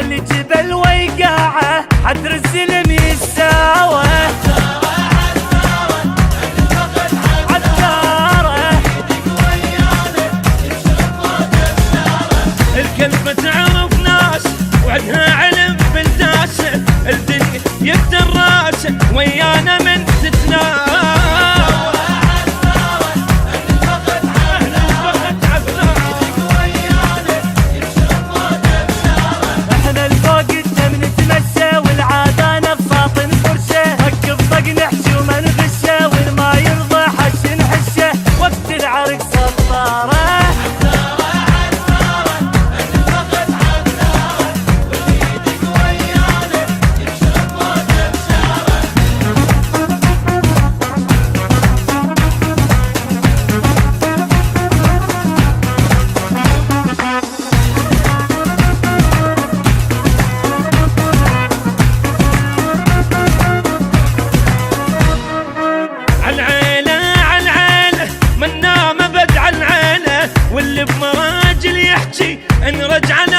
والجبل ويقاعه حدر الزلم يساوى الكلمة تعرف ناس وعدها علم بالداسة، الدنيا يدراس ويانا من تتناسى. احنا الفوق الدم نتمشى والعادة نفاطن فرشة، هك الضق نحشي وما نغشه والما يرضى حش نحشه وقت العرق سطاره. واللي بمراجل يحكي ان رجعنا